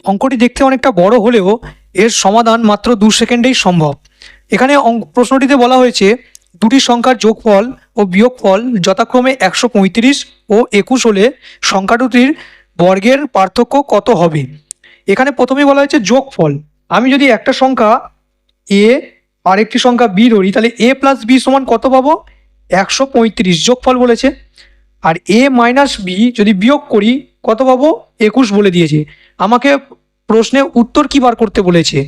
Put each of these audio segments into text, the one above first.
অঙ্কটি দেখতে অনেকটা বড় হলেও এর সমাধান মাত্র 2 সেকেন্ডেই সম্ভব। এখানে প্রশ্নটিতে বলা হয়েছে দুটি সংখ্যার যোগফল ও বিয়োগফল যথাক্রমে 135 ও 21 হলে সংখ্যা দুটির বর্গের পার্থক্য কত হবে। এখানে প্রথমেই বলা হয়েছে যোগফল। আমি যদি একটা সংখ্যা এ আর একটি সংখ্যা বি ধরি, তাহলে এ প্লাস বি সমান কত পাবো? 135 যোগফল বলেছে। আর এ মাইনাস বি যদি বিয়োগ করি কত পাবো? 21 বলে দিয়েছে। আমাকে প্রশ্নে উত্তর কি বার করতে বলেছে?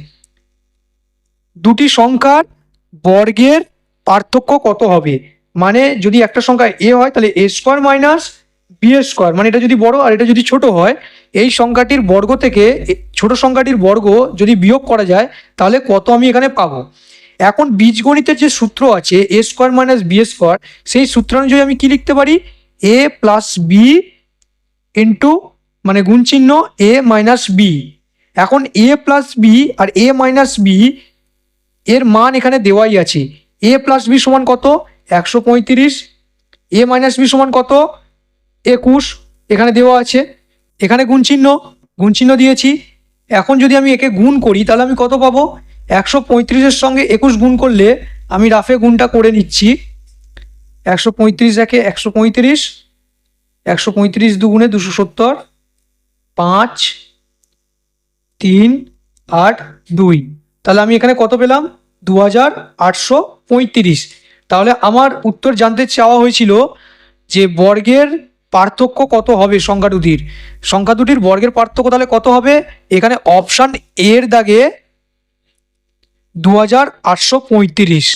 দুটি সংখ্যার বর্গের পার্থক্য কত হবে। মানে যদি একটা সংখ্যা এ হয় তাহলে এ স্কোয়ার মাইনাস বি স্কোয়ার, মানে এটা যদি বড় আর এটা যদি ছোট হয়, এই সংখ্যাটির বর্গ থেকে ছোট সংখ্যাটির বর্গ যদি বিয়োগ করা যায় তাহলে কত আমি এখানে পাবো। এখন বীজগণিতের যে সূত্র আছে এ স্কোয়ার মাইনাস বি স্কোয়ার, সেই সূত্র অনুযায়ী আমি কি লিখতে পারি? এ প্লাস বি ইন্টু মানে গুণ চিহ্ন এ মাইনাস বি। এখন এ প্লাস বি আর এ মাইনাস বি এর মান এখানে দেওয়াই আছে। এ প্লাস বি সমান কত? 135। এ মাইনাস বি সমান কত? 21 এখানে দেওয়া আছে। এখানে গুণ চিহ্ন দিয়েছি। এখন যদি আমি একে গুণ করি তাহলে আমি কত পাবো? 135-এর সঙ্গে 21 গুণ করলে, আমি রাফে গুণটা করে নিচ্ছি। 135 একে 135, 135 দুগুণে 270, 5, 3, 8, 2। তাহলে আমি এখানে কত পেলাম? 2835। তাহলে আমার উত্তর জানতে চাওয়া হয়েছিল যে বর্গের পার্থক্য কত হবে সংখ্যা দুটির বর্গের পার্থক্য তাহলে কত হবে? এখানে অপশান এর দাগে 2835।